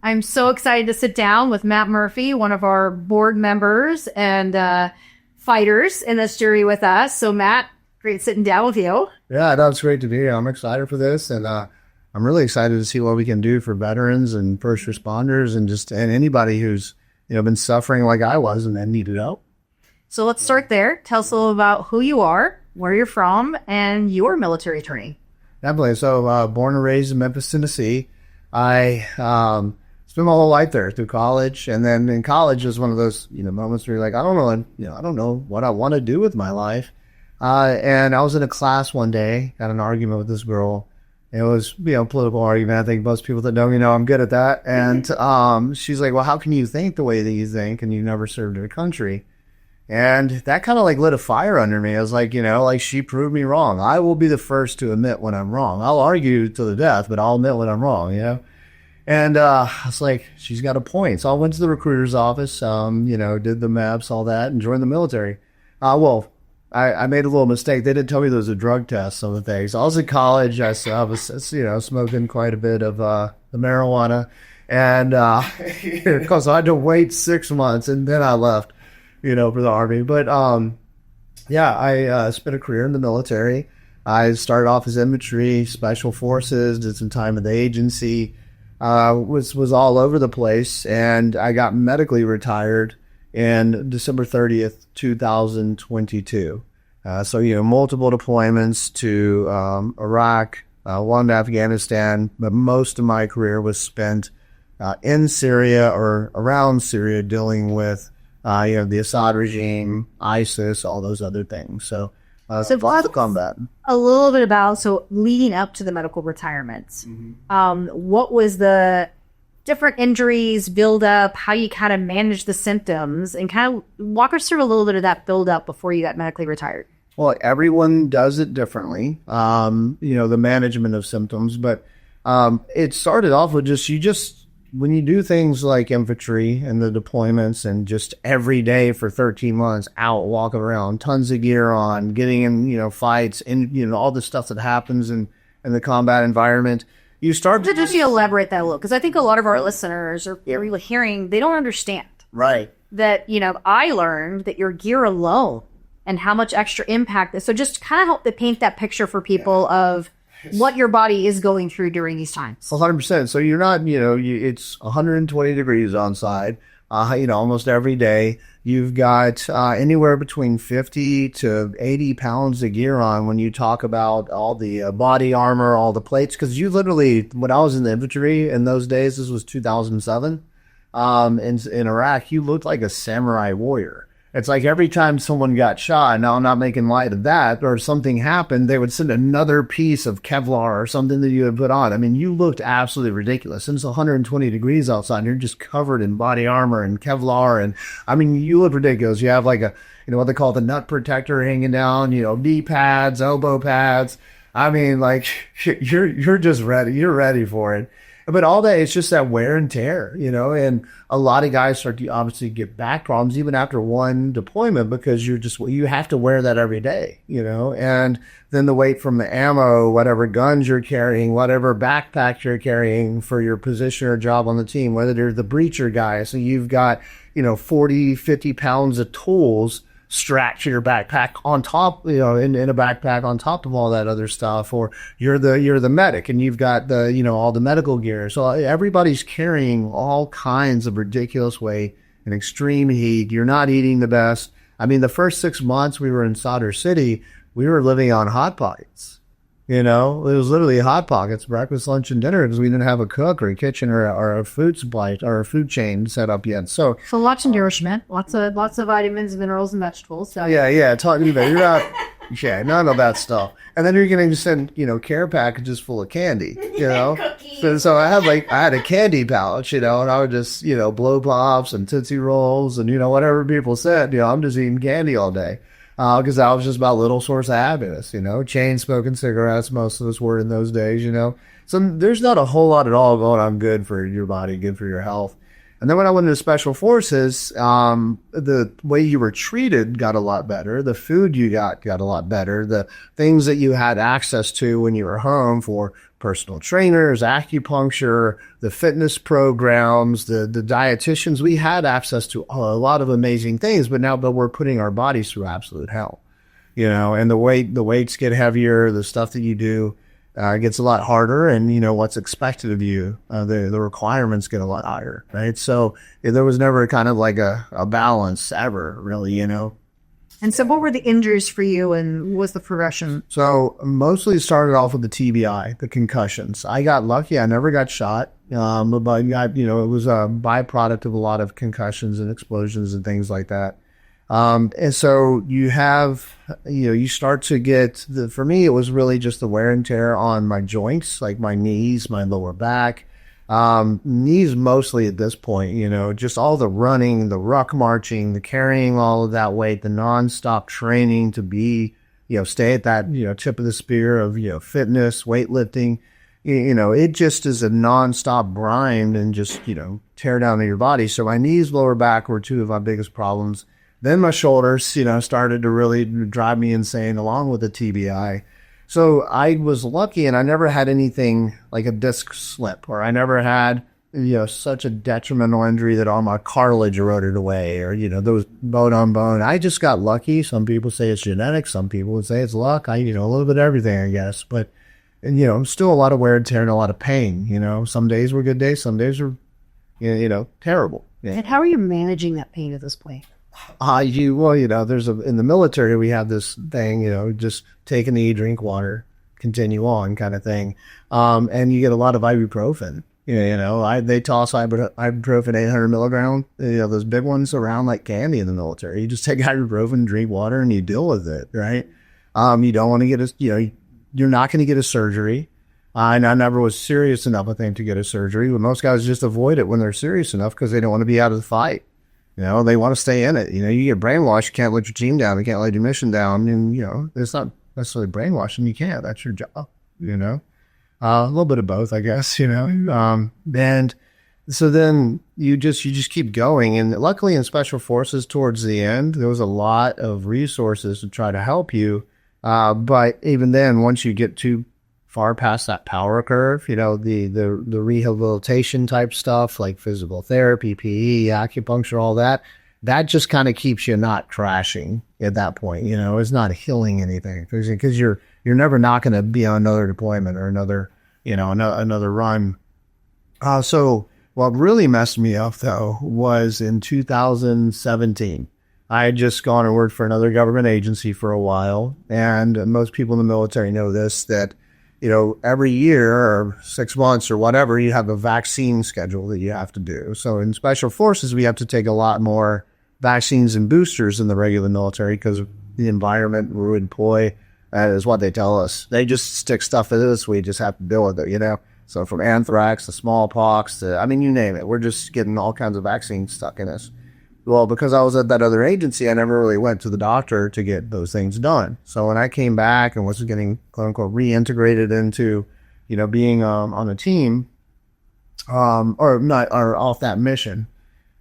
I'm so excited to sit down with Matt Murphy, one of our board members and fighters in this jury with us. So Matt, great sitting down with you. Yeah, that's great to be here. I'm excited for this, and I'm really excited to see what we can do for veterans and first responders and anybody who's been suffering like I was and then needed help. So let's start there. Tell us a little about who you are, where you're from, and your military attorney. Definitely. So born and raised in Memphis, Tennessee. I spent my whole life there through college, and then in college was one of those moments where you're like, I don't know what I want to do with my life. And I was in a class one day, got an argument with this girl. It was political argument. I think most people that know me know I'm good at that. And she's like, well, how can you think the way that you think and you never served your country? And that kind of lit a fire under me. I was like, she proved me wrong. I will be the first to admit when I'm wrong. I'll argue to the death, but I'll admit when I'm wrong, And I was like, she's got a point. So I went to the recruiter's office, did the maps, all that, and joined the military. I made a little mistake. They didn't tell me there was a drug test on the thing. So I was in college. I was smoking quite a bit of the marijuana. And because I had to wait 6 months, and then I left, for the Army. But, I spent a career in the military. I started off as infantry, special forces, did some time in the agency, was all over the place. And I got medically retired in December 30th, 2022. Multiple deployments to Iraq, one to Afghanistan, but most of my career was spent in Syria or around Syria dealing with the Assad regime, ISIS, all those other things. So lots of combat. A little bit about, leading up to the medical retirements, what was the different injuries, build up, how you kind of manage the symptoms, and kind of walk us through a little bit of that build up before you got medically retired. Well, everyone does it differently, the management of symptoms, but it started off with when you do things like infantry and the deployments and just every day for 13 months out walking around, tons of gear on, getting in, fights and, all the stuff that happens in the combat environment. You start to just elaborate that a little, because I think a lot of our listeners are really hearing, they don't understand. Right. That, I learned that your gear alone and how much extra impact is. So just kind of help to paint that picture for people of what your body is going through during these times. 100%. So you're not, it's 120 degrees on site, almost every day. You've got anywhere between 50 to 80 pounds of gear on when you talk about all the body armor, all the plates. Because you literally, when I was in the infantry in those days, this was 2007, in Iraq, you looked like a samurai warrior. It's like every time someone got shot, now I'm not making light of that, or something happened, they would send another piece of Kevlar or something that you would put on. I mean, you looked absolutely ridiculous. And it's 120 degrees outside, and you're just covered in body armor and Kevlar. And I mean, you look ridiculous. You have like a, what they call the nut protector hanging down, knee pads, elbow pads. I mean, like you're just ready. You're ready for it. But all that, it's just that wear and tear, and a lot of guys start to obviously get back problems even after one deployment because you have to wear that every day, and then the weight from the ammo, whatever guns you're carrying, whatever backpack you're carrying for your position or job on the team, whether you're the breacher guy. So you've got, 40, 50 pounds of tools strapped to your backpack on top, in a backpack on top of all that other stuff, or you're the medic and you've got the, all the medical gear. So everybody's carrying all kinds of ridiculous weight and extreme heat. You're not eating the best. I mean, the first 6 months we were in Sadr City, we were living on Hot Pockets. It was literally Hot Pockets, breakfast, lunch, and dinner, because we didn't have a cook or a kitchen or a food supply or a food chain set up yet. So lots of nourishment, lots of vitamins, minerals, and vegetables. So talking about you're not, none of that stuff. And then you're going to send care packages full of candy, So I had a candy pouch, and I would just blow pops and Tootsie Rolls and whatever people said. I'm just eating candy all day. Because that was just about little source of happiness, chain smoking cigarettes. Most of us were in those days, So there's not a whole lot at all going on good for your body, good for your health. And then when I went into special forces, the way you were treated got a lot better. The food you got a lot better. The things that you had access to when you were home for personal trainers, acupuncture, the fitness programs, the dietitians, we had access to a lot of amazing things, but we're putting our bodies through absolute hell, and the weights get heavier, the stuff that you do gets a lot harder, and what's expected of you, the requirements get a lot higher, right? So there was never kind of like a balance ever, really. And so what were the injuries for you, and what was the progression? So mostly started off with the TBI, the concussions. I got lucky. I never got shot. But it was a byproduct of a lot of concussions and explosions and things like that. And so you have, you start to get for me, it was really just the wear and tear on my joints, like my knees, my lower back, knees mostly at this point, just all the running, the ruck marching, the carrying all of that weight, the nonstop training to be, stay at that, tip of the spear of, fitness, weightlifting, it just is a nonstop grind and just, tear down on your body. So my knees, lower back were two of my biggest problems. Then my shoulders, started to really drive me insane along with the TBI. So I was lucky and I never had anything like a disc slip, or I never had, such a detrimental injury that all my cartilage eroded away, or, those bone on bone. I just got lucky. Some people say it's genetic. Some people would say it's luck. A little bit of everything, I guess. But, still a lot of wear and tear and a lot of pain. Some days were good days. Some days were, terrible. Yeah. And how are you managing that pain at this point? There's in the military, we have this thing, just take a knee, drink water, continue on kind of thing. And you get a lot of ibuprofen, they toss ibuprofen 800 milligram, those big ones around like candy in the military. You just take ibuprofen, drink water, and you deal with it. Right. You don't want to get you're not going to get a surgery. I never was serious enough, I think, to get a surgery. But most guys just avoid it when they're serious enough because they don't want to be out of the fight. They want to stay in it. You get brainwashed. You can't let your team down. You can't let your mission down. And, it's not necessarily brainwashing. You can't. That's your job, a little bit of both, I guess, and so then you just keep going. And luckily in special forces towards the end, there was a lot of resources to try to help you. But even then, once you get too far past that power curve, the rehabilitation type stuff like physical therapy, PE, acupuncture, all that just kind of keeps you not crashing at that point. It's not healing anything because you're never not going to be on another deployment or another run. So what really messed me up though was in 2017. I had just gone and worked for another government agency for a while, and most people in the military know this, that every year or 6 months or whatever, you have a vaccine schedule that you have to do. So in special forces, we have to take a lot more vaccines and boosters than the regular military because of the environment we employ. That is what they tell us. They just stick stuff in us. We just have to deal with it, So from anthrax to smallpox to, you name it. We're just getting all kinds of vaccines stuck in us. Well, because I was at that other agency, I never really went to the doctor to get those things done. So when I came back and was getting, quote unquote, reintegrated into, being on a team, or off that mission,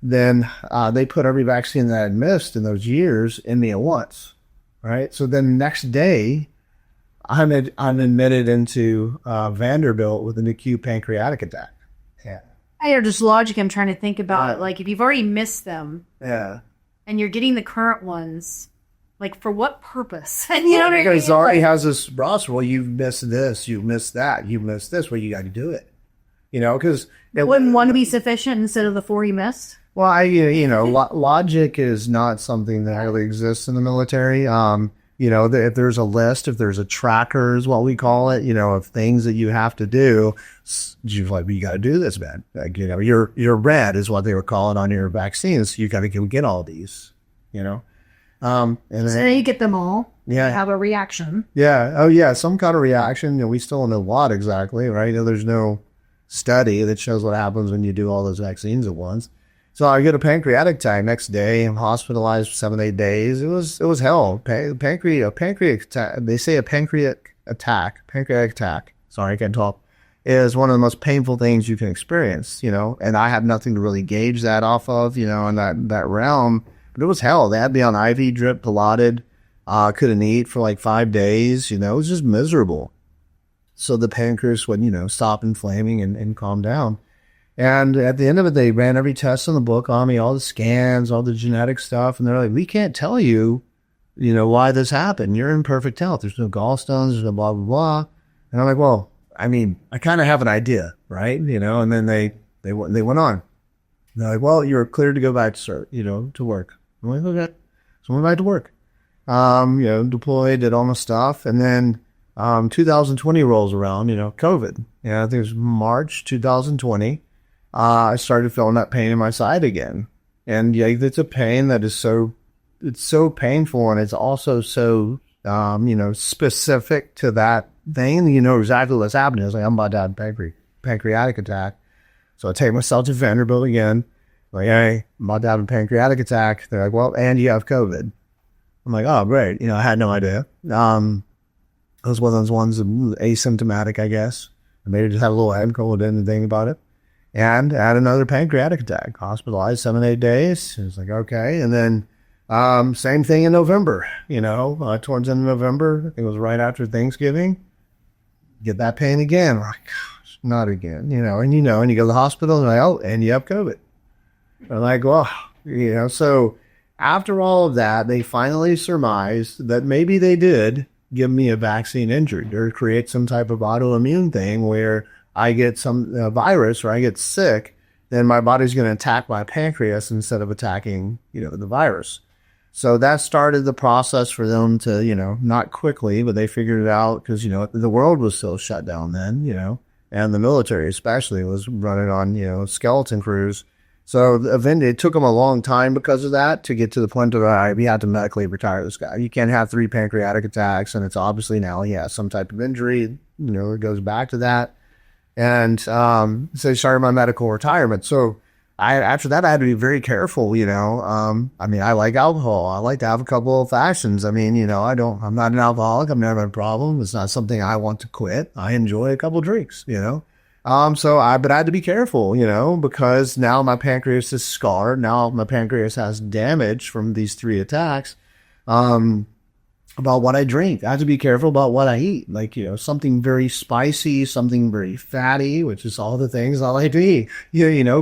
then they put every vaccine that I had missed in those years in me at once, right? So then next day, I'm admitted into Vanderbilt with an acute pancreatic attack. Yeah. Just logic I'm trying to think about, like if you've already missed them, and you're getting the current ones, like for what purpose? And because it already has this roster. Well, you've missed this, you've missed that, you've missed this. Well, you got to do it. Because wouldn't one be sufficient instead of the 4 you missed? Well, logic is not something that really exists in the military. If there's a list, if there's a tracker is what we call it, of things that you have to do, you got to do this, man. Like, your red is what they were calling on your vaccines. So you got to go get all these, and so then you get them all. Yeah. Have a reaction. Yeah. Oh yeah. Some kind of reaction. We still don't know what exactly, right? There's no study that shows what happens when you do all those vaccines at once. So I get a pancreatic attack next day. I'm hospitalized for 7-8 days. It was hell. Pancreatic attack. They say a pancreatic attack. Sorry, I can't talk. is one of the most painful things you can experience, and I had nothing to really gauge that off of, in that realm. But it was hell. They had me on IV drip, Pilated, couldn't eat for like 5 days, it was just miserable. So the pancreas would, stop inflaming and calm down. And at the end of it, they ran every test in the book on me, all the scans, all the genetic stuff. And they're like, we can't tell you, why this happened. You're in perfect health. There's no gallstones, there's no blah, blah, blah. And I'm like, well, I mean, I kind of have an idea, right? And then they went on. They're like, well, you're cleared to go back to work. I'm like, okay. So I went back to work. Deployed, did all my stuff. And then 2020 rolls around, COVID. I think it was March 2020. I started feeling that pain in my side again. And yeah, it's a pain that is it's so painful, and it's also so, specific to that thing. You know exactly what's happening. It's like, I'm about to have a pancreatic attack. So I take myself to Vanderbilt again. Like, hey, I'm about to have a pancreatic attack. They're like, well, and you have COVID. I'm like, oh, great. I had no idea. It was one of those ones asymptomatic, I guess. I maybe just had a little head cold, didn't think about it. And I had another pancreatic attack, hospitalized 7-8 days. It was like, okay. And then same thing in November, towards the end of November. I think it was right after Thanksgiving. Get that pain again. I'm like, gosh, not again, and you go to the hospital and like, oh, and you have COVID. I'm like, well, so after all of that, they finally surmised that maybe they did give me a vaccine injury or create some type of autoimmune thing where I get some virus or I get sick, then my body's going to attack my pancreas instead of attacking, the virus. So that started the process for them to, not quickly, but they figured it out because, the world was still shut down then, and the military especially was running on, skeleton crews. So eventually it took them a long time because of that to get to the point of, we had to medically retire this guy. You can't have 3 pancreatic attacks, and it's obviously now he has some type of injury, it goes back to that. And so I started my medical retirement. So after that, I had to be very careful, I like alcohol. I like to have a couple of fashions. I'm not an alcoholic. I've never had a problem. It's not something I want to quit. I enjoy a couple of drinks, but I had to be careful, because now my pancreas is scarred. Now my pancreas has damage from these 3 attacks. About what I drink. I have to be careful about what I eat. Like, something very spicy, something very fatty, which is all the things I like to eat,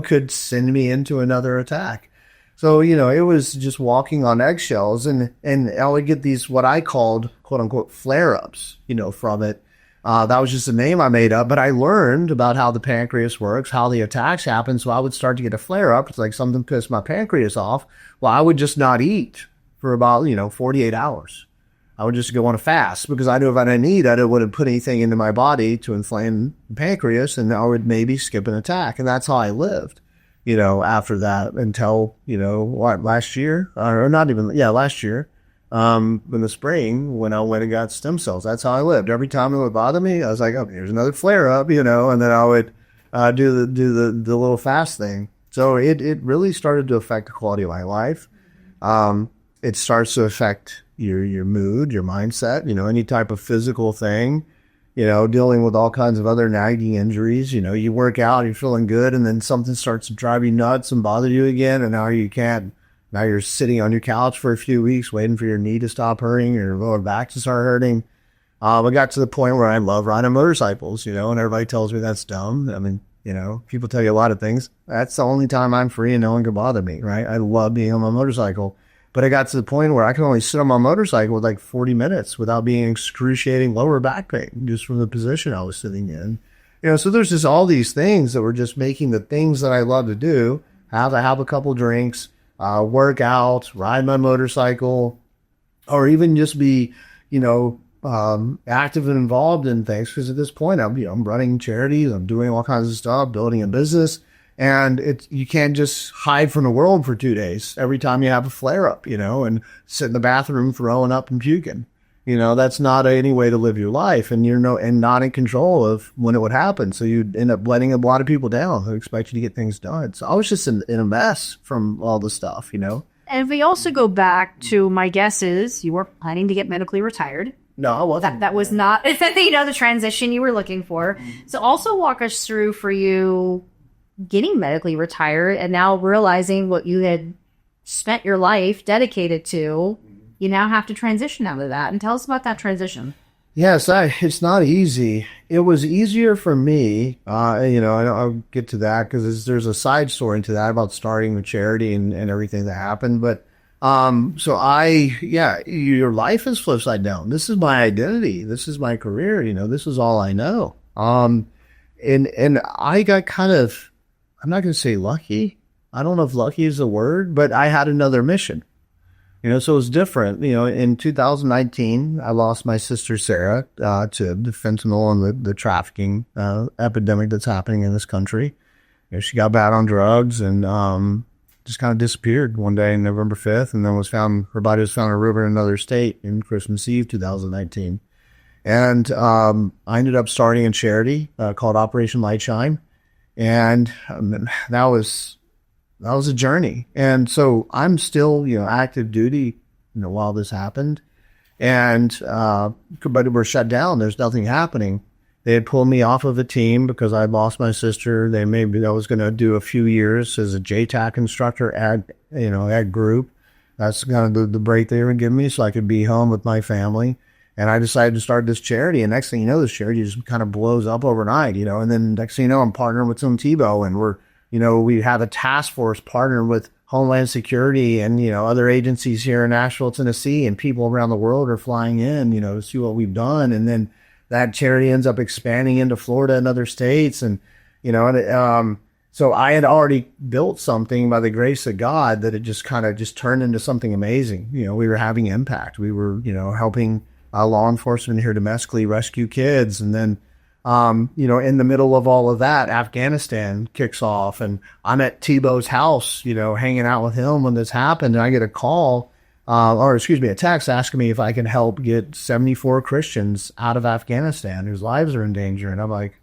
could send me into another attack. So, it was just walking on eggshells, and I would get these, what I called, quote unquote, flare-ups, from it. That was just a name I made up, but I learned about how the pancreas works, how the attacks happen. So I would start to get a flare-up. It's like something pissed my pancreas off. Well, I would just not eat for about, 48 hours. I would just go on a fast because I knew if I didn't eat, I wouldn't put anything into my body to inflame the pancreas, and I would maybe skip an attack. And that's how I lived, after that until, last year, or not even, last year, in the spring when I went and got stem cells. That's how I lived. Every time it would bother me, I was like, oh, here's another flare up, and then I would do the little fast thing. So it really started to affect the quality of my life. It starts to affect your mood, your mindset, any type of physical thing, dealing with all kinds of other nagging injuries. You work out, you're feeling good, and then something starts to drive you nuts and bother you again, and now you can't. Now you're sitting on your couch for a few weeks waiting for your knee to stop hurting or your lower back to start hurting. I got to the point where I love riding motorcycles, and everybody tells me that's dumb. People tell you a lot of things. That's the only time I'm free and no one can bother me, right? I love being on my motorcycle. But I got to the point where I can only sit on my motorcycle with like 40 minutes without being excruciating lower back pain just from the position I was sitting in. So there's just all these things that were just making the things that I love to do, have a couple drinks, work out, ride my motorcycle, or even just be, active and involved in things. Because at this point, I'm running charities, I'm doing all kinds of stuff, building a business. And you can't just hide from the world for 2 days every time you have a flare up, and sit in the bathroom throwing up and puking. That's not any way to live your life, and and not in control of when it would happen. So you end up letting a lot of people down who expect you to get things done. So I was just in a mess from all the stuff, And if we also go back to, my guess is you were planning to get medically retired. No, I wasn't. That was not, the transition you were looking for. So also walk us through for you getting medically retired and now realizing what you had spent your life dedicated to. You now have to transition out of that. And tell us about that transition. Yes, it's not easy. It was easier for me. I'll get to that because there's a side story to that about starting the charity and everything that happened. But your life is flipped side down. This is my identity. This is my career. This is all I know. And I got kind of, I'm not going to say lucky. I don't know if lucky is the word, but I had another mission. So it was different. In 2019, I lost my sister, Sarah, to the fentanyl and the trafficking epidemic that's happening in this country. She got bad on drugs and just kind of disappeared one day on November 5th, and then her body was found in a river in another state in Christmas Eve 2019. And I ended up starting a charity called Operation Light Shine. And that was a journey. And so I'm still, active duty, while this happened. And, but we're shut down. There's nothing happening. They had pulled me off of a team because I lost my sister. I was going to do a few years as a JTAC instructor at group. That's kind of the break they were giving me so I could be home with my family. And I decided to start this charity. And next thing you know, this charity just kind of blows up overnight, And then next thing you know, I'm partnering with some Tebow, and we have a task force partnering with Homeland Security and, other agencies here in Nashville, Tennessee, and people around the world are flying in, to see what we've done. And then that charity ends up expanding into Florida and other states. And, so I had already built something by the grace of God that it just kind of just turned into something amazing. We were having impact. We were, helping law enforcement here domestically rescue kids. And then, in the middle of all of that, Afghanistan kicks off, and I'm at Tebow's house, hanging out with him when this happened. And I get a call, a text asking me if I can help get 74 Christians out of Afghanistan whose lives are in danger. And I'm like,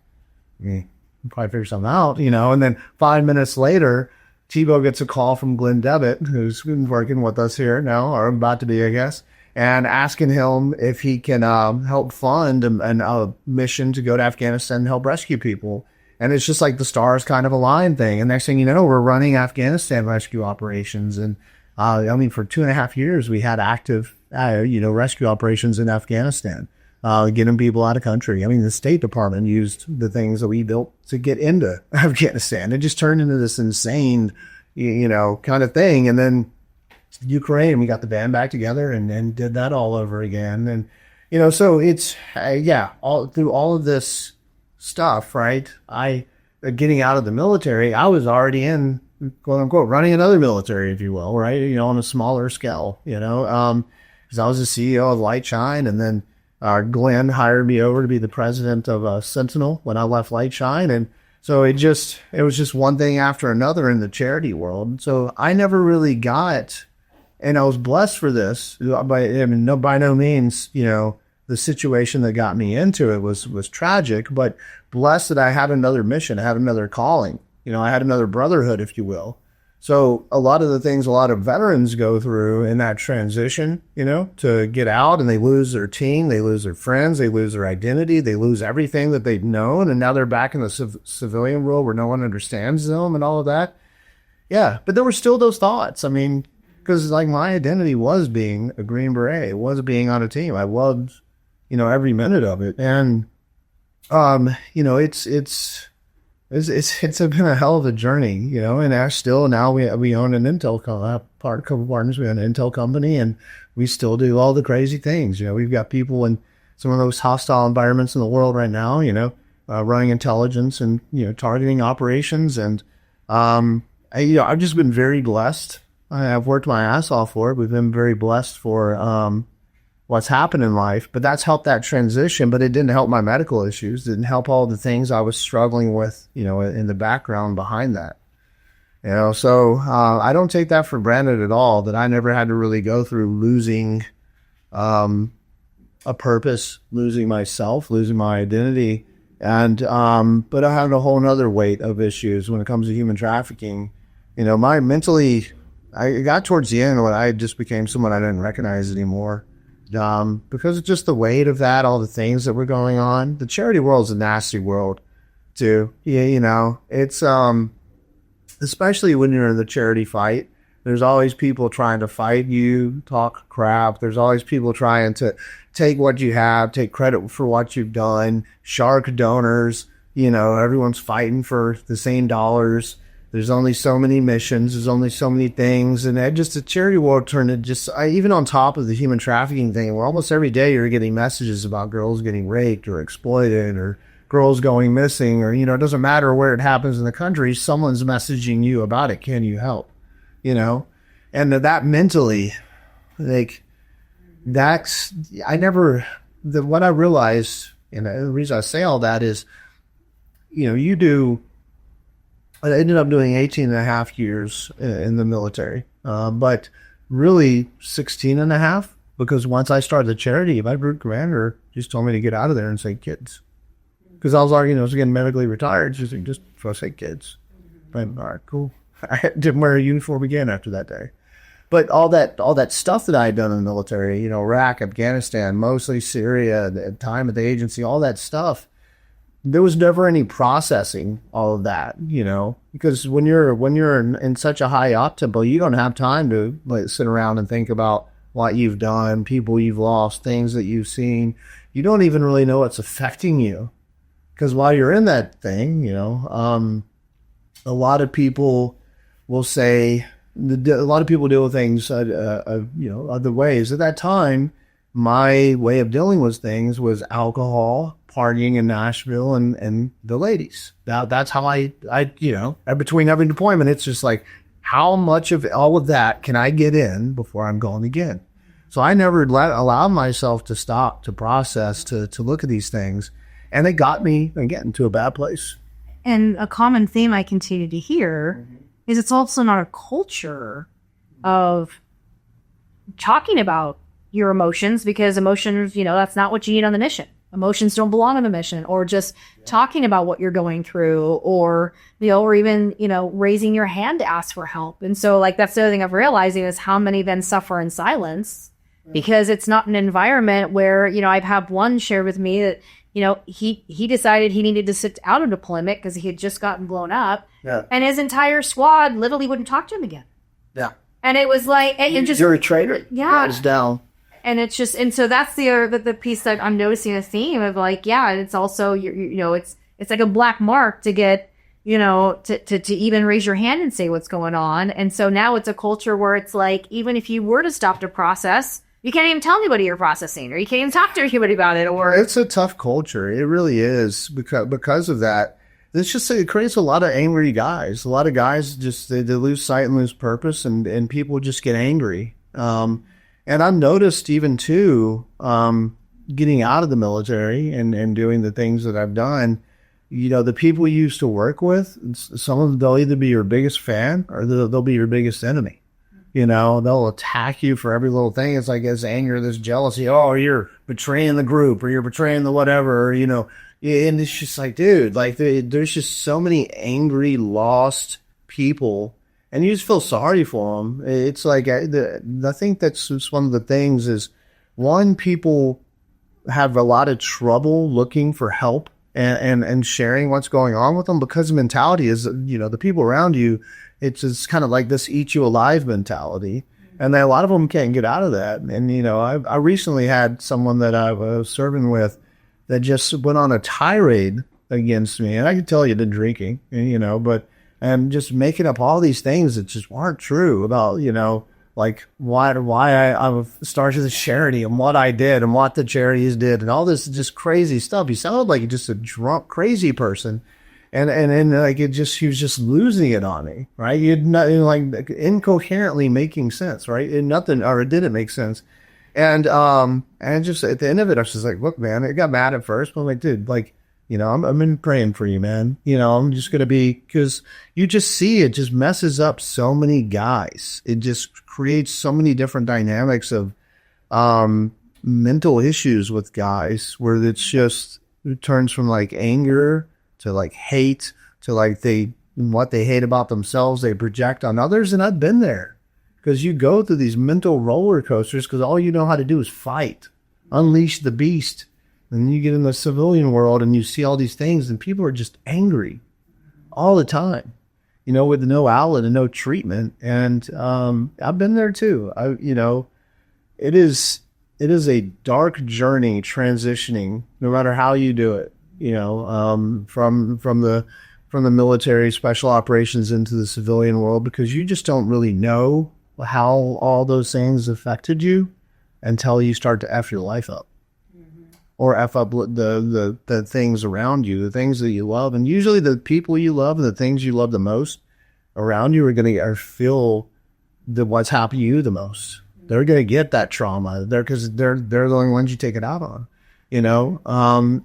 probably figure something out, And then 5 minutes later, Tebow gets a call from Glenn Devitt, who's been working with us here now, or about to be, I guess, and asking him if he can help fund a mission to go to Afghanistan and help rescue people. And it's just like the stars kind of align thing. And next thing you know, we're running Afghanistan rescue operations. And for 2.5 years, we had active, rescue operations in Afghanistan, getting people out of country. The State Department used the things that we built to get into Afghanistan. It just turned into this insane, kind of thing. And then Ukraine, we got the band back together and did that all over again. And, so it's, all through all of this stuff, right? Getting out of the military, I was already in, quote unquote, running another military, if you will, right? On a smaller scale, because I was the CEO of Light Shine, and then Glenn hired me over to be the president of Sentinel when I left Light Shine. And so it was just one thing after another in the charity world. So I never really got, and I was blessed for this, by no means, the situation that got me into it was tragic, but blessed that I had another mission, I had another calling, I had another brotherhood, if you will. So a lot of the things a lot of veterans go through in that transition, to get out, and they lose their team, they lose their friends, they lose their identity, they lose everything that they've known, and now they're back in the civilian world where no one understands them and all of that. Yeah, but there were still those thoughts. Because my identity was being a Green Beret, it was being on a team. I loved, every minute of it. And, it's been a hell of a journey, and still now we own an Intel couple partners. We own an Intel company, and we still do all the crazy things. We've got people in some of those hostile environments in the world right now, running intelligence and, targeting operations. And, I've just been very blessed. I've worked my ass off for it. We've been very blessed for what's happened in life, but that's helped that transition. But it didn't help my medical issues. It didn't help all the things I was struggling with, in the background behind that. So I don't take that for granted at all, that I never had to really go through losing a purpose, losing myself, losing my identity. And but I had a whole nother weight of issues when it comes to human trafficking. I got towards the end when I just became someone I didn't recognize anymore. because of just the weight of that, all the things that were going on. The charity world is a nasty world too. Yeah, you know, it's especially when you're in the charity fight. There's always people trying to fight you, talk crap. There's always people trying to take what you have, take credit for what you've done. Shark donors, you know, everyone's fighting for the same dollars. There's only so many missions. There's only so many things. And that just the charity world turned to just, even on top of the human trafficking thing, where almost every day you're getting messages about girls getting raped or exploited or girls going missing, or, you know, it doesn't matter where it happens in the country. Someone's messaging you about it. Can you help? You know, and that mentally, like, what I realized, and the reason I say all that is, you know, I ended up doing 18 and a half years in the military, but really 16 and a half, because once I started the charity, my group commander just told me to get out of there and say kids. Because I was arguing, I was getting medically retired. She's like, just say kids. I'm, all right, cool. I didn't wear a uniform again after that day. But all that stuff that I had done in the military, you know, Iraq, Afghanistan, mostly Syria, the time at the agency, all that stuff, there was never any processing all of that, you know, because when you're in such a high op tempo, you don't have time to like sit around and think about what you've done, people you've lost, things that you've seen. You don't even really know what's affecting you, because while you're in that thing, you know, a lot of people will say, a lot of people deal with things, you know, other ways. At that time, my way of dealing with things was alcohol, partying in Nashville, and the ladies. That's how I, you know, between every deployment, it's just like, how much of all of that can I get in before I'm going again? So I never allowed myself to stop, to process, to look at these things. And it got me, again, to a bad place. And a common theme I continue to hear is it's also not a culture of talking about your emotions, because emotions, you know, that's not what you need on the mission. Emotions don't belong on the mission, or just talking about what you're going through, or, you know, or even, you know, raising your hand to ask for help. And so, like, that's the other thing I'm realizing is how many then suffer in silence, because it's not an environment where, you know, I've had one share with me that, you know, he decided he needed to sit out of deployment because he had just gotten blown up. Yeah. And his entire squad literally wouldn't talk to him again. Yeah. And it was like, and just, you're a traitor. Yeah. It's down. And it's just, and so that's the piece that I'm noticing, a theme of like, yeah, and it's also, you know, it's like a black mark to get, you know, to even raise your hand and say what's going on. And so now it's a culture where it's like, even if you were to stop to process, you can't even tell anybody you're processing, or you can't even talk to anybody about it. Or it's a tough culture. It really is, because of that. It's just, it creates a lot of angry guys. A lot of guys just, they lose sight and lose purpose, and people just get angry. And I've noticed even too, getting out of the military and doing the things that I've done, you know, the people you used to work with, some of them, they'll either be your biggest fan or they'll be your biggest enemy. You know, they'll attack you for every little thing. It's like this anger, this jealousy. Oh, you're betraying the group, or you're betraying the whatever, or, you know. And it's just like, dude, like there's just so many angry, lost people, and you just feel sorry for them. It's like, I think that's just one of the things is, one, people have a lot of trouble looking for help and sharing what's going on with them, because the mentality is, you know, the people around you, it's just kind of like this eat you alive mentality. And a lot of them can't get out of that. And, you know, I recently had someone that I was serving with that just went on a tirade against me. And I could tell you the drinking, you know, and just making up all these things that just weren't true about, you know, like why I started the charity and what I did and what the charities did and all this just crazy stuff. He sounded like just a drunk, crazy person. And like he was just losing it on me, right? You'd not, like, incoherently making sense, right? It didn't make sense. And just at the end of it, I was just like, look, man, I got mad at first, but I'm like, dude, like, you know, I'm been praying for you, man. You know, I'm just going to because you just see it just messes up so many guys. It just creates so many different dynamics of mental issues with guys, where it turns from like anger to like hate, to like what they hate about themselves, they project on others. And I've been there, because you go through these mental roller coasters because all you know how to do is fight, unleash the beast. And then you get in the civilian world and you see all these things and people are just angry all the time, with no outlet and no treatment. And I've been there too. It is a dark journey transitioning, no matter how you do it, from the military special operations into the civilian world, because you just don't really know how all those things affected you until you start to F your life up. Or F up the things around you, the things that you love. And usually the people you love and the things you love the most around you are going to feel what's happened to you the most. They're going to get that trauma there because they're the only ones you take it out on,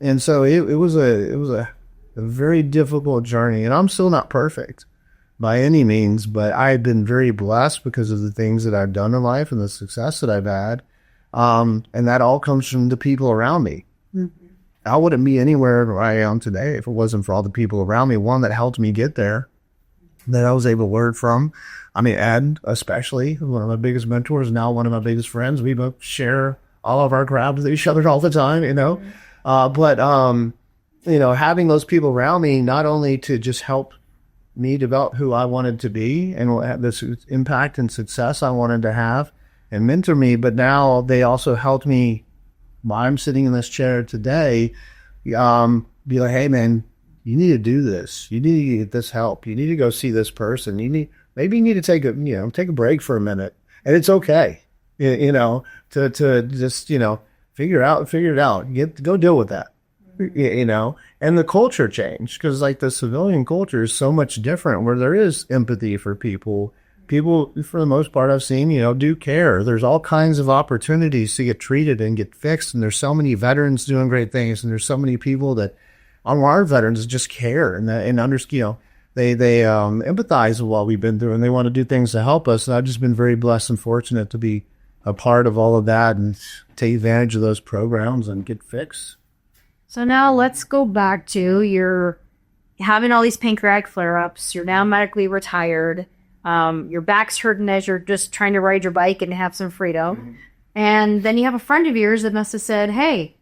and so it was a very difficult journey. And I'm still not perfect by any means, but I've been very blessed because of the things that I've done in life and the success that I've had. And that all comes from the people around me. Mm-hmm. I wouldn't be anywhere where I am today if it wasn't for all the people around me. One that helped me get there, that I was able to learn from. I mean, Ed, especially, one of my biggest mentors, now one of my biggest friends. We both share all of our crap with each other all the time, But having those people around me, not only to just help me develop who I wanted to be and this impact and success I wanted to have, and mentor me, but now they also helped me while I'm sitting in this chair today, be like, hey man, you need to do this. You need to get this help. You need to go see this person. Maybe you need to take a break for a minute, and it's okay, to just, figure it out, go deal with that, and the culture changed because like the civilian culture is so much different where there is empathy for people. People, for the most part, I've seen, do care. There's all kinds of opportunities to get treated and get fixed. And there's so many veterans doing great things. And there's so many people that our veterans just care and understand, they empathize with what we've been through and they want to do things to help us. And I've just been very blessed and fortunate to be a part of all of that and take advantage of those programs and get fixed. So now let's go back to you're having all these pancreatic flare-ups. You're now medically retired. Your back's hurting as you're just trying to ride your bike and have some freedom. Mm-hmm. And then you have a friend of yours that must have said, hey,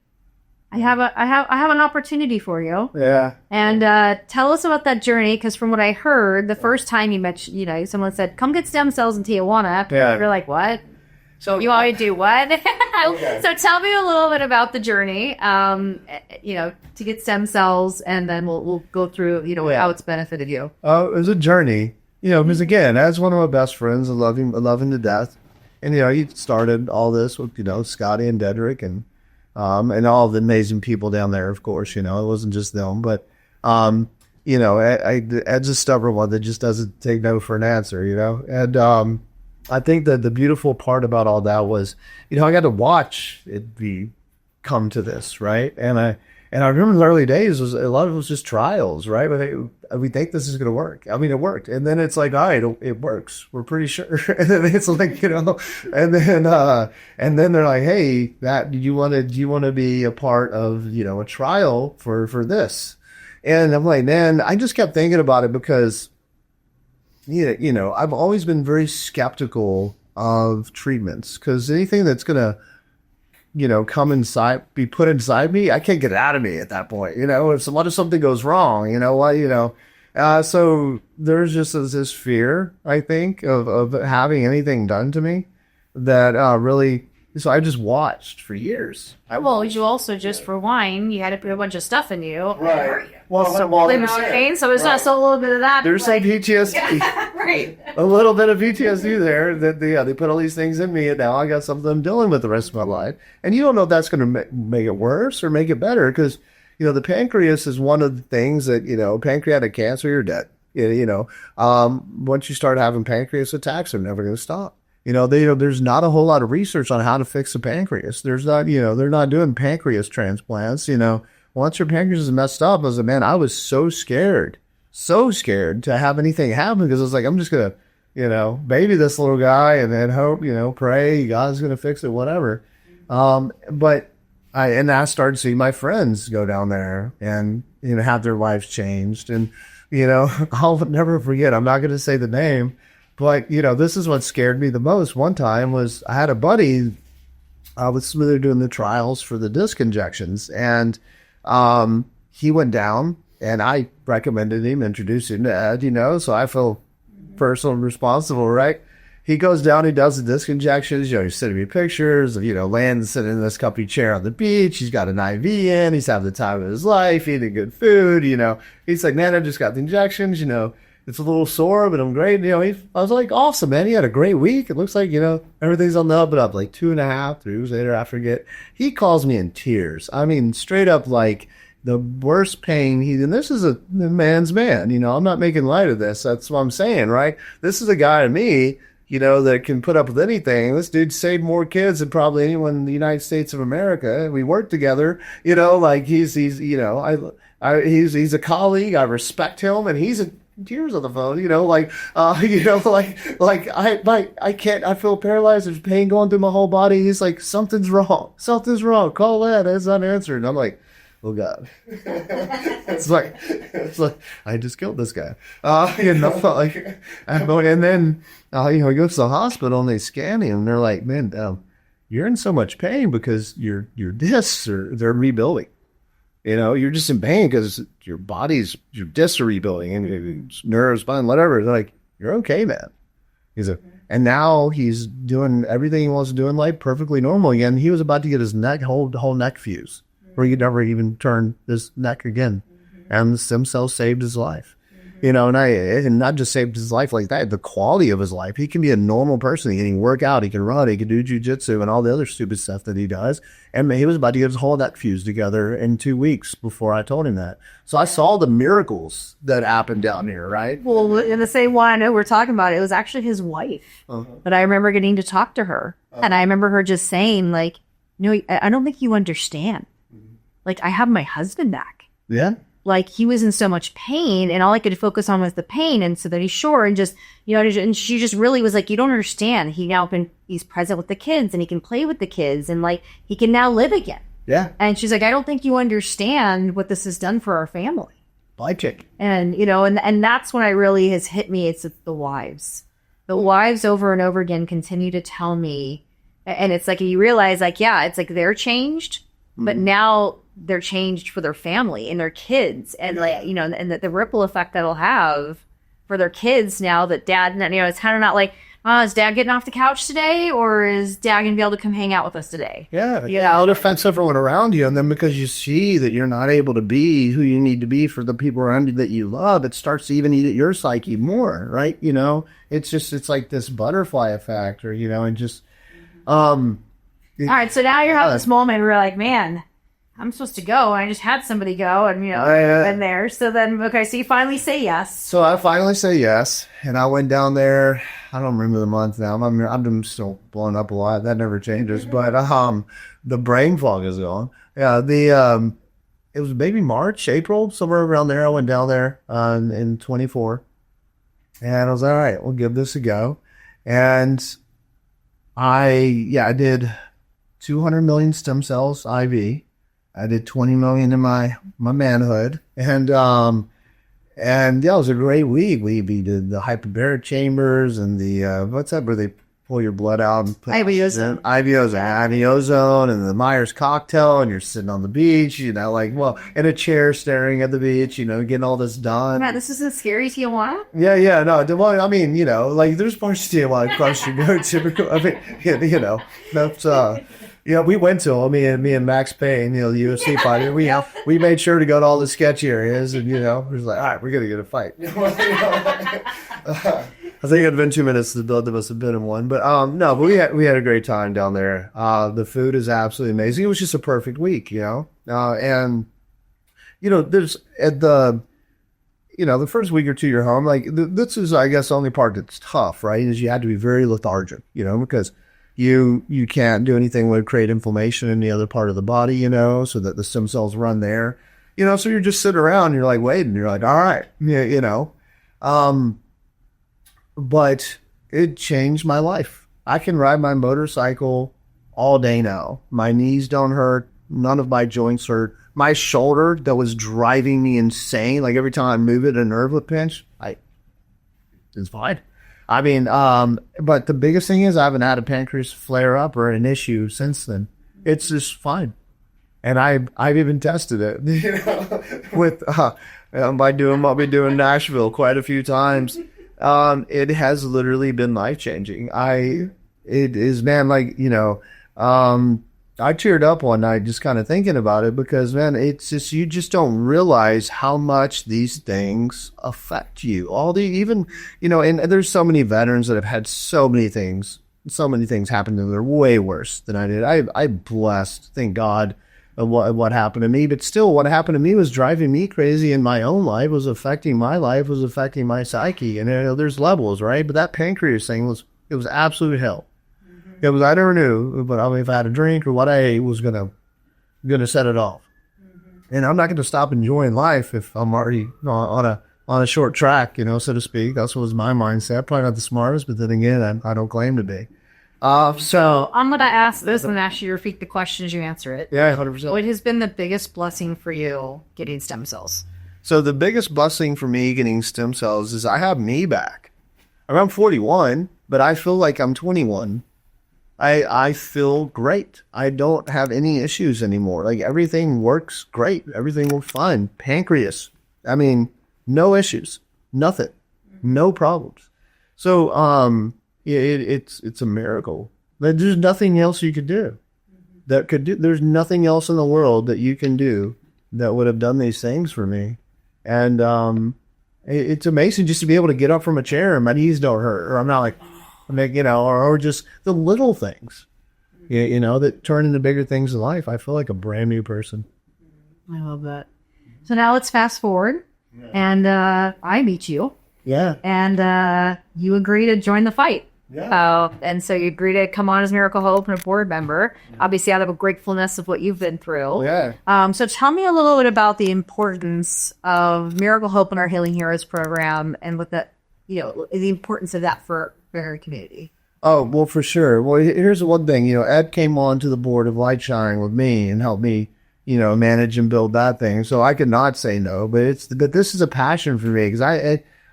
I have an opportunity for you. Yeah. And tell us about that journey, because from what I heard, the first time you met, someone said, come get stem cells in Tijuana. Yeah. You're like, what? So you want me to do what? Okay. So tell me a little bit about the journey, to get stem cells, and then we'll go through, how it's benefited you. It was a journey. Because again, as one of my best friends, I love him to death. And, he started all this with, Scotty and Dedrick and all the amazing people down there, of course, it wasn't just them. But, Ed's a stubborn one that just doesn't take no for an answer, And I think that the beautiful part about all that was, I got to watch it come to this, right? And I remember in the early days, a lot of it was just trials, right? But we think this is going to work. I mean, it worked. And then it's like, all right, it works. We're pretty sure. And then it's like, and then they're like, hey, do you want to be a part of, a trial for this? And I'm like, man, I just kept thinking about it because, I've always been very skeptical of treatments because anything that's going to, come inside, be put inside me, I can't get it out of me at that point. If something goes wrong, so there's just this fear, I think, of having anything done to me that really, so I just watched for years. Well, you also just for wine, you had to put a bunch of stuff in you. Right. So it's not so a little bit of that. There's some PTSD. Yeah, right. A little bit of PTSD there that they put all these things in me and now I got something I'm dealing with the rest of my life. And you don't know if that's going to make it worse or make it better because, the pancreas is one of the things that, pancreatic cancer, you're dead. Once you start having pancreas attacks, they're never going to stop. There's not a whole lot of research on how to fix the pancreas. There's not, they're not doing pancreas transplants. Once your pancreas is messed up, as a man, I was so scared to have anything happen because I was like, I'm just going to, baby this little guy and then hope, pray God's going to fix it, whatever. But I started seeing my friends go down there and, have their lives changed. And, I'll never forget, I'm not going to say the name, But, this is what scared me the most. One time was I had a buddy, they were doing the trials for the disc injections, and he went down, and I recommended him, introduced him to Ed, so I feel personal and responsible, right? He goes down, he does the disc injections, he's sending me pictures of, Landon sitting in this comfy chair on the beach. He's got an IV in, he's having the time of his life, eating good food, He's like, man, I just got the injections, it's a little sore, but I'm great. I was like, awesome, man. He had a great week. It looks like, everything's on the up and up, like 2.5, 3 weeks later, I forget. He calls me in tears. I mean, straight up like the worst pain. And this is a man's man, I'm not making light of this. That's what I'm saying, right? This is a guy to me, that can put up with anything. This dude saved more kids than probably anyone in the United States of America. We work together, like he's he's a colleague. I respect him, and he's in tears on the phone, I can't, I feel paralyzed. There's pain going through my whole body. He's like, something's wrong. Call that. It's unanswered. And I'm like, oh God. it's like I just killed this guy. And then he goes to the hospital and they scan him and they're like, man, you're in so much pain because your discs they're rebuilding. You're just in pain because your discs are rebuilding and your nerves, spine, whatever. They're like, you're okay, man. And now he's doing everything he wants to do in life perfectly normal again. He was about to get his whole neck fused, where he'd never even turn his neck again. And the stem cells saved his life. And not just saved his life like that, the quality of his life. He can be a normal person. He can work out, he can run, he can do jujitsu and all the other stupid stuff that he does. And he was about to get his whole neck fused together in 2 weeks before I told him that. So I saw the miracles that happened down here, right? Well, in the same one I know we're talking about, it was actually his wife. But I remember getting to talk to her. And I remember her just saying, like, no, I don't think you understand. Like, I have my husband back. Yeah. Like, he was in so much pain and all I could focus on was the pain. And so that he's sure. And just, and she just really was like, you don't understand. He's present with the kids and he can play with the kids and like, he can now live again. Yeah. And she's like, I don't think you understand what this has done for our family. Bye, chick. And, and that's when I really has hit me. It's the wives. The wives over and over again continue to tell me. And it's like, you realize like, yeah, it's like they're changed, but now they're changed for their family and their kids, and like and the ripple effect that'll have for their kids now that dad, it's kind of not like, is dad getting off the couch today, or is dad gonna be able to come hang out with us today? Yeah, it affects everyone around you, and then because you see that you're not able to be who you need to be for the people around you that you love, it starts to even eat at your psyche more, right? It's like this butterfly effect, or and just all right. So now you're having this moment where you're like, man, I'm supposed to go. I just had somebody go and, been there. So then, okay, so you finally say yes. So I finally say yes. And I went down there. I don't remember the month now. I'm still blown up a lot. That never changes. But the brain fog is gone. Yeah, it was maybe March, April, somewhere around there. I went down there in 24. And I was all right, we'll give this a go. And I did 200 million stem cells IV. I did 20 million in my manhood, and yeah, it was a great week. We did the hyperbaric chambers and the what's that where they pull your blood out and put IV ozone and the Myers cocktail, and you're sitting on the beach, in a chair staring at the beach, getting all this done. Matt, this isn't scary Tijuana? Yeah, no. Well, I mean, there's parts of Tijuana across you go typical. I mean, that's yeah, we went to me and Max Payne, the UFC fighter. We made sure to go to all the sketch areas, and it was like, all right, we're gonna get a fight. I think it'd been 2 minutes. The both of us have been in one, but no, but we had a great time down there. The food is absolutely amazing. It was just a perfect week, and there's at the first week or two you're home. Like this is, I guess, the only part that's tough, right? Is you had to be very lethargic, because you can't do anything that would create inflammation in the other part of the body, so that the stem cells run there, so you're just sitting around and you're like waiting, you're like, all right, but it changed my life. I can ride my motorcycle all day now. My knees don't hurt. None of my joints hurt. My shoulder that was driving me insane, like every time I move it, a nerve would pinch, it's fine. I mean, but the biggest thing is I haven't had a pancreas flare up or an issue since then. It's just fine. And I've even tested it, with, I'll be doing Nashville quite a few times. It has literally been life changing. It is, man, like, I teared up one night just kind of thinking about it because, man, it's just, you just don't realize how much these things affect you. Even, and there's so many veterans that have had so many things happen to them that are way worse than I did. I blessed, thank God, of what happened to me. But still, what happened to me was driving me crazy in my own life, was affecting my life, was affecting my psyche. And there's levels, right? But that pancreas thing was absolute hell. It was, I never knew, but I mean, if I had a drink or what I ate was gonna set it off. And I'm not going to stop enjoying life if I'm already on a short track, so to speak. That's what was my mindset. Probably not the smartest, but then again, I don't claim to be. So I'm going to ask this and ask you to repeat the question as you answer it. Yeah, 100%. What has been the biggest blessing for you getting stem cells? So the biggest blessing for me getting stem cells is I have me back. I'm 41, but I feel like I'm 21. I feel great. I don't have any issues anymore. Like, everything works great. Everything works fine. Pancreas, I mean, no issues, nothing, no problems. So, it's a miracle. There's nothing else you could do There's nothing else in the world that you can do that would have done these things for me. And, it's amazing just to be able to get up from a chair and my knees don't hurt, or I'm not like, or just the little things, that turn into bigger things in life. I feel like a brand new person. I love that. So now let's fast forward, and I meet you. Yeah. And you agree to join the fight. Yeah. And so you agree to come on as Miracle Hope and a board member, obviously out of a gratefulness of what you've been through. Yeah. So tell me a little bit about the importance of Miracle Hope and our Healing Heroes program, and what the importance of that for our community. Oh, well, for sure. Well, here's the one thing, Ed came on to the board of Light Sharing with me and helped me, manage and build that thing. So I could not say no, but this is a passion for me because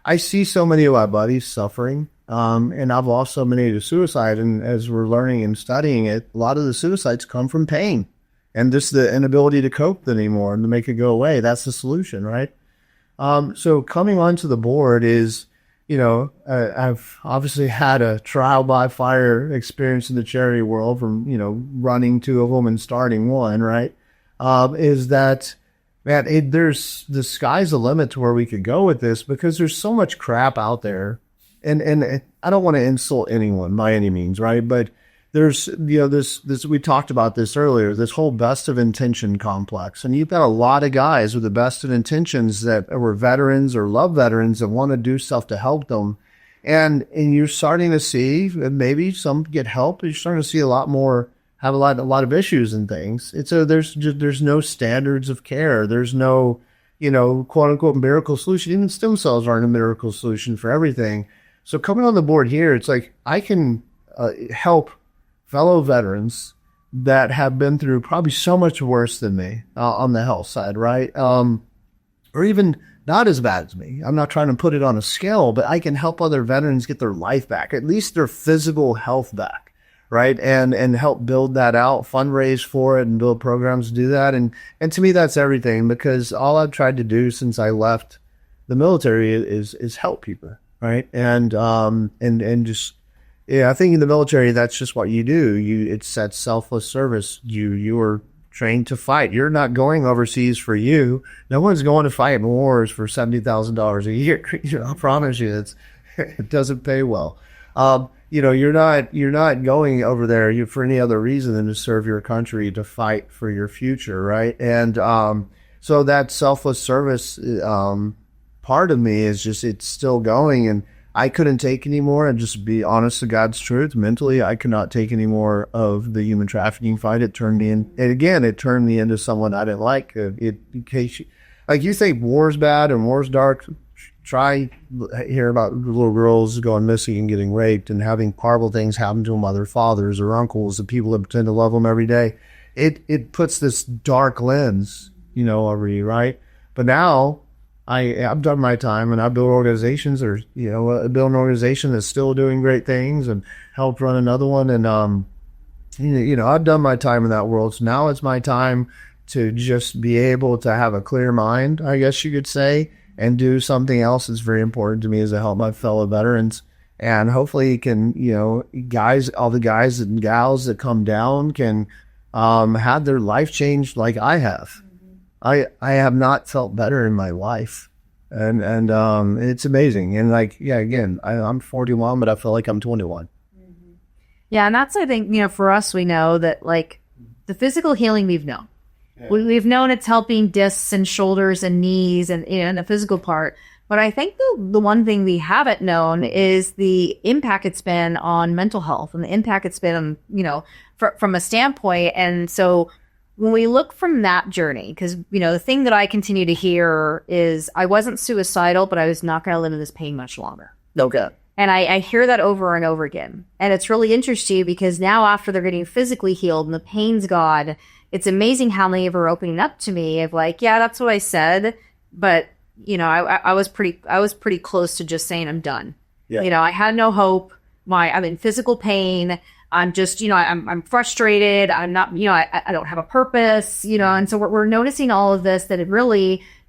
I see so many of my buddies suffering. And I've lost so many to suicide. And as we're learning and studying it, a lot of the suicides come from pain and just the inability to cope anymore and to make it go away. That's the solution, right? So coming onto the board is, I've obviously had a trial by fire experience in the charity world from, running two of them and starting one, right? Is that, man, there's the sky's the limit to where we could go with this, because there's so much crap out there. And I don't want to insult anyone by any means, right? But there's, this, we talked about this earlier, this whole best of intention complex. And you've got a lot of guys with the best of intentions that were veterans or love veterans that want to do stuff to help them. And you're starting to see, maybe some get help, but you're starting to see a lot more, have a lot of issues and things. And so there's no standards of care. There's no, quote unquote miracle solution. Even stem cells aren't a miracle solution for everything. So coming on the board here, it's like I can help fellow veterans that have been through probably so much worse than me on the health side, right? Or even not as bad as me. I'm not trying to put it on a scale, but I can help other veterans get their life back, at least their physical health back, right? And help build that out, fundraise for it, and build programs to do that. And to me, that's everything, because all I've tried to do since I left the military is help people. Right. And just, I think in the military, that's just what you do. It's that selfless service. You are trained to fight. You're not going overseas for you. No one's going to fight wars for $70,000 a year. I promise you, it doesn't pay well. You're not going over there for any other reason than to serve your country, to fight for your future. Right. And, so that selfless service, part of me is just, it's still going, and I couldn't take any more. And just be honest to God's truth, mentally, I could not take any more of the human trafficking fight. It turned me into someone I didn't like. In case you think war's bad and war's dark, try hear about little girls going missing and getting raped and having horrible things happen to them by their fathers or uncles, the people that pretend to love them every day. It puts this dark lens, over you, right? But now, I've done my time, and I built organizations, or build an organization that's still doing great things, and helped run another one. And I've done my time in that world. So now it's my time to just be able to have a clear mind, I guess you could say, and do something else that's very important to me, is to help my fellow veterans. And hopefully can, all the guys and gals that come down can have their life changed like I have. I have not felt better in my life. And it's amazing. And again, I'm 41, but I feel like I'm 21. Yeah, and that's, I think, for us, we know that, the physical healing we've known. Yeah. We've known it's helping discs and shoulders and knees and, the physical part. But I think the one thing we haven't known is the impact it's been on mental health, and the impact it's been on, from a standpoint. And so when we look from that journey, because, the thing that I continue to hear is I wasn't suicidal, but I was not going to live in this pain much longer. Okay. And I hear that over and over again. And it's really interesting because now, after they're getting physically healed and the pain's gone, it's amazing how many of are opening up to me of yeah, that's what I said. But, I was pretty close to just saying I'm done. Yeah. I had no hope. I'm in physical pain. I'm just, I'm frustrated. I'm not, I don't have a purpose, and so we're noticing all of this, that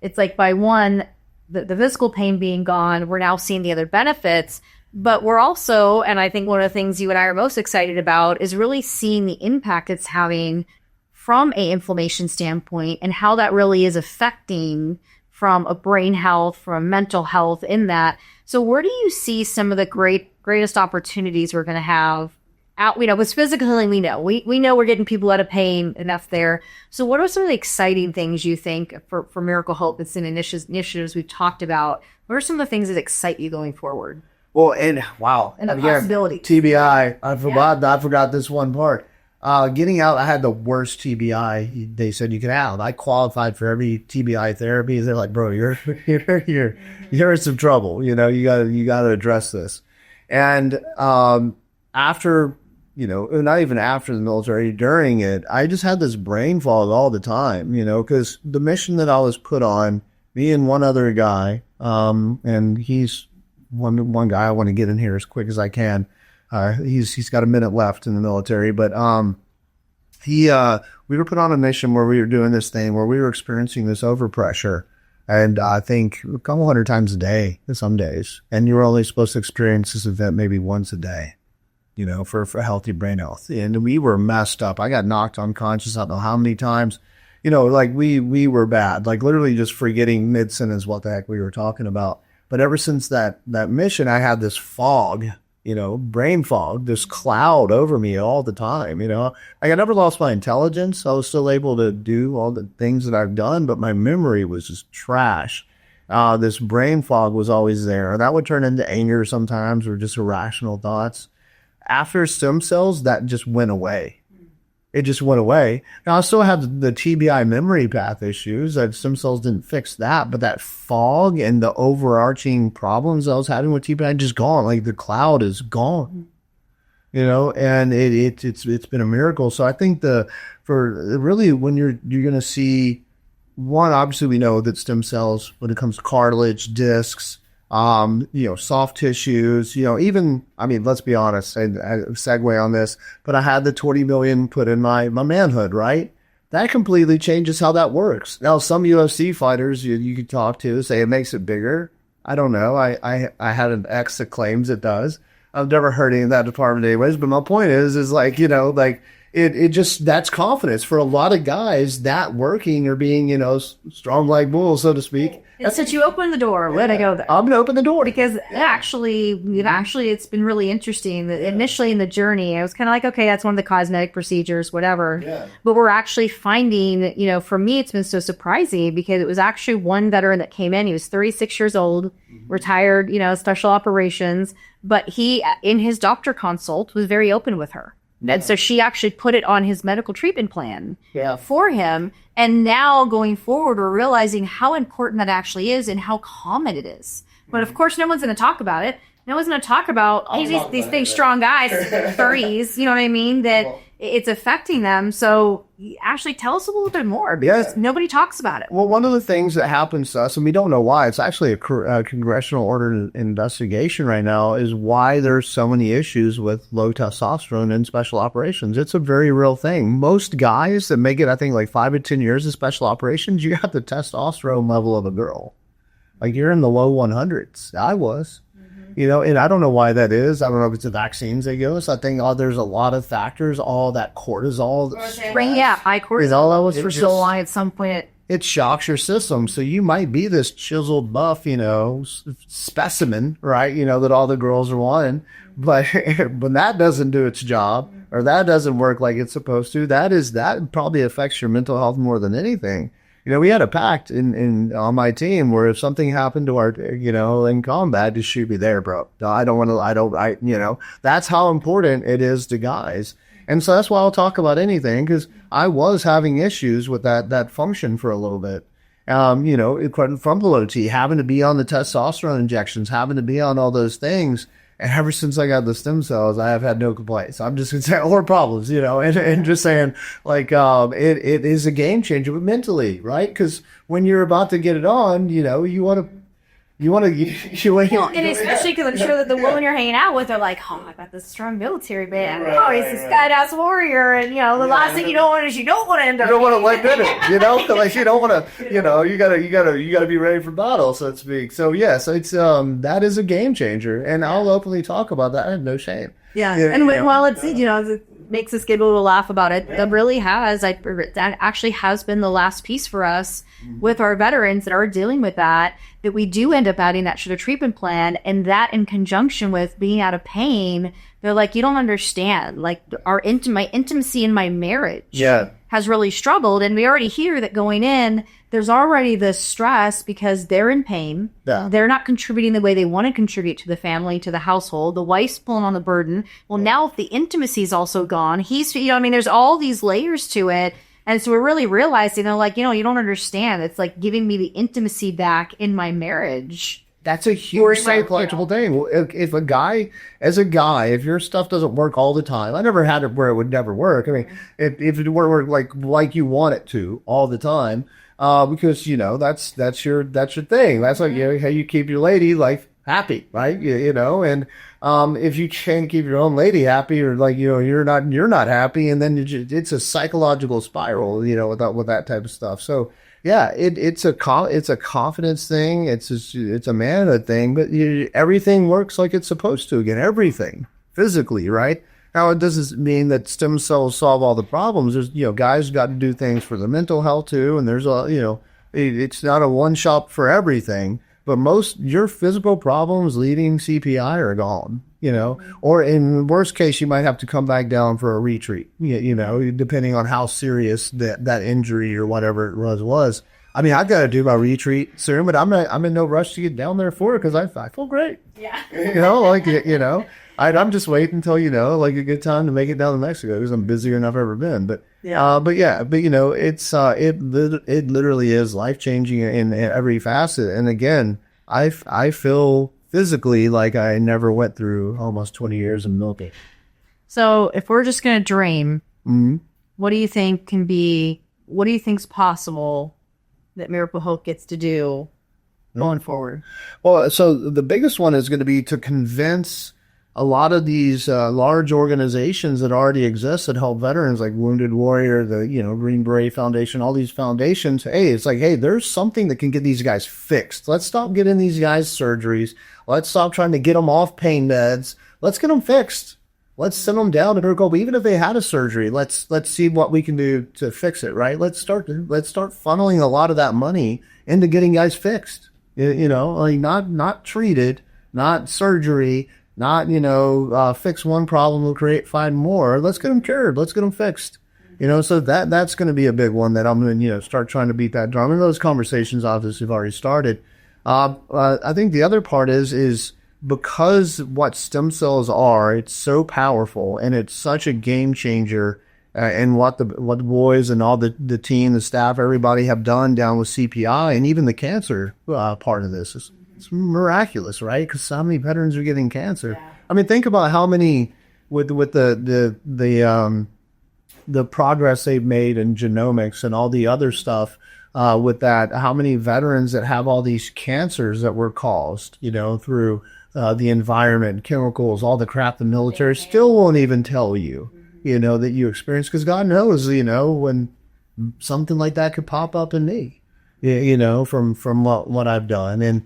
it's by one, the physical pain being gone, we're now seeing the other benefits. But we're also, and I think one of the things you and I are most excited about, is really seeing the impact it's having from a inflammation standpoint, and how that really is affecting from a brain health, from mental health in that. So where do you see some of the greatest opportunities we're going to have out? With physical healing, we know we're getting people out of pain enough there. So what are some of the exciting things you think for Miracle Hope that's in initiatives we've talked about? What are some of the things that excite you going forward? Well, and wow. And the possibility. TBI. I forgot this one part. Getting out, I had the worst TBI they said you could have. I qualified for every TBI therapy. They're like, bro, you're in some trouble. You gotta address this. And after, not even after the military, during it, I just had this brain fog all the time, because the mission that I was put on, me and one other guy, and he's one guy I want to get in here as quick as I can. He's got a minute left in the military, but we were put on a mission where we were doing this thing where we were experiencing this overpressure, and I think a couple hundred times a day, some days, and you were only supposed to experience this event maybe once a day, for healthy brain health. And we were messed up. I got knocked unconscious I don't know how many times. We were bad, literally just forgetting mid-sentence what the heck we were talking about. But ever since that mission, I had this fog, brain fog, this cloud over me all the time, I never lost my intelligence. I was still able to do all the things that I've done, but my memory was just trash. This brain fog was always there. That would turn into anger sometimes, or just irrational thoughts. After stem cells, that just went away. It just went away. Now, I still have the TBI memory path issues. That stem cells didn't fix that, but that fog and the overarching problems I was having with TBI just gone. The cloud is gone, and it's been a miracle. So I think when you're going to see one, obviously we know that stem cells, when it comes to cartilage, discs, soft tissues, let's be honest, I segue on this, but I had the 20 million put in my manhood, right? That completely changes how that works. Now, some UFC fighters you could talk to say it makes it bigger. I don't know. I had an ex that claims it does. I've never heard any of that department anyways, but my point is it just, that's confidence for a lot of guys, that working or being, strong like bulls, so to speak. And since you opened the door, let I go there. I'm going to open the door. Because actually, it's been really interesting. Initially in the journey, I was kind of like, okay, that's one of the cosmetic procedures, whatever. Yeah. But we're actually finding, for me, it's been so surprising because it was actually one veteran that came in. He was 36 years old, retired, special operations. But he, in his doctor consult, was very open with her. Yeah. And so she actually put it on his medical treatment plan for him. And now going forward, we're realizing how important that actually is and how common it is. But of course, no one's going to talk about it. No one's going to talk about these strong guys, furries, you know what I mean? That it's affecting them. So actually tell us a little bit more, because nobody talks about it. Well, one of the things that happens to us, and we don't know why, it's actually a congressional ordered investigation right now, is why there's so many issues with low testosterone in special operations. It's a very real thing. Most guys that make it, I think, like 5 to 10 years of special operations, you got the testosterone level of a girl. Like, you're in the low 100s. I was. And I don't know why that is. I don't know if it's the vaccines they give us. I think there's a lot of factors, all that cortisol. High cortisol levels for so long at some point. It shocks your system. So you might be this chiseled buff, specimen, right? That all the girls are wanting. But when that doesn't do its job, or that doesn't work like it's supposed to, that probably affects your mental health more than anything. We had a pact on my team where if something happened to our, in combat, just shoot me there, bro. That's how important it is to guys. And so that's why I'll talk about anything, because I was having issues with that function for a little bit. From below T, having to be on the testosterone injections, having to be on all those things. And ever since I got the stem cells, I have had no complaints. I'm just going to say, or problems, and just saying, like, it is a game changer, but mentally, right? Because when you're about to get it on, you want to. And especially because I'm sure that the women you're hanging out with are like, oh, I got this strong military man. He's this badass warrior. And, the last thing you don't want is you don't want to end up. You don't want to live in it, like you don't want to, you gotta be ready for battle, so to speak. So yes, it's, that is a game changer. And I'll openly talk about that. I have no shame. Yeah. And while it's, it makes us get a little laugh about it, that really that actually has been the last piece for us with our veterans that are dealing with that we do end up adding that sugar treatment plan, and that in conjunction with being out of pain, they're like, you don't understand, like my intimacy in my marriage has really struggled. And we already hear that going in, there's already this stress because they're in pain. Yeah. They're not contributing the way they want to contribute to the family, to the household. The wife's pulling on the burden. Well, now if the intimacy is also gone, there's all these layers to it. And so we're really realizing, you don't understand. It's like giving me the intimacy back in my marriage. That's a huge psychological thing. Well, if if your stuff doesn't work all the time, I never had it where it would never work. I mean, if it were like you want it to all the time, because that's your thing. That's like how you keep your lady life happy, right? And if you can't keep your own lady happy, or you're not happy, and then it's a psychological spiral, with that type of stuff. So yeah, it's a confidence thing. It's a manhood thing, but everything works like it's supposed to. Again, everything physically, right? Now, it doesn't mean that stem cells solve all the problems. There's, guys got to do things for their mental health too, and there's it's not a one shop for everything. But most your physical problems leading CPI are gone, or in worst case, you might have to come back down for a retreat, depending on how serious that injury or whatever it was. I mean, I've got to do my retreat soon, but I'm in no rush to get down there for it because I feel great. Yeah. I'm just waiting until, a good time to make it down to Mexico because I'm busier than I've ever been. But it's it literally is life changing in every facet. And again, I feel physically like I never went through almost 20 years of military. So if we're just going to dream, what do you think's possible that Miracle Hope gets to do going forward? Well, so the biggest one is going to be to convince a lot of these large organizations that already exist that help veterans, like Wounded Warrior, the Green Beret Foundation, all these foundations. Hey, there's something that can get these guys fixed. Let's stop getting these guys surgeries. Let's stop trying to get them off pain meds. Let's get them fixed. Let's send them down to Miracle. Even if they had a surgery, let's see what we can do to fix it. Right? Let's start funneling a lot of that money into getting guys fixed. Not treated, not surgery. Not, fix one problem, we'll find more. Let's get them cured. Let's get them fixed. So that's going to be a big one that I'm going to, start trying to beat that drum. And those conversations obviously have already started. I think the other part is because what stem cells are, it's so powerful and it's such a game changer. And what the boys and all the team, the staff, everybody have done down with CPI and even the cancer part of this is. It's miraculous, right? Because so many veterans are getting cancer. Yeah. I mean, think about how many with the the progress they've made in genomics and all the other stuff with that, how many veterans that have all these cancers that were caused, through the environment, chemicals, all the crap the military still won't even tell you, that you experienced, because God knows, when something like that could pop up in me, from what I've done. And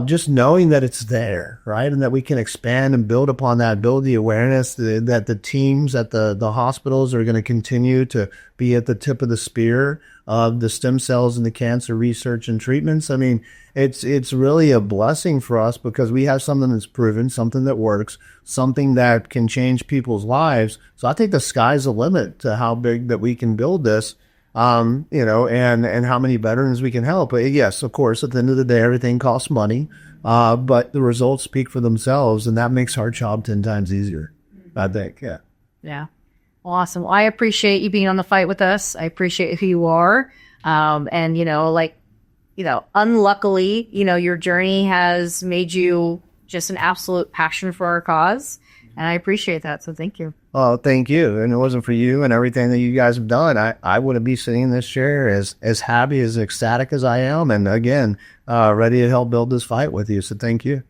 just knowing that it's there, right? And that we can expand and build upon that, build the awareness that the teams at the hospitals are going to continue to be at the tip of the spear of the stem cells and the cancer research and treatments. I mean, it's really a blessing for us, because we have something that's proven, something that works, something that can change people's lives. So I think the sky's the limit to how big that we can build this. And how many veterans we can help. But yes, of course, at the end of the day, everything costs money, but the results speak for themselves, and that makes our job 10 times easier, I think. Yeah. Yeah. Awesome. Well, I appreciate you being on the fight with us. I appreciate who you are. Unluckily, your journey has made you just an absolute passion for our cause. And I appreciate that. So thank you. Oh, thank you. And it wasn't for you and everything that you guys have done, I wouldn't be sitting in this chair as happy, as ecstatic as I am. And again, ready to help build this fight with you. So thank you.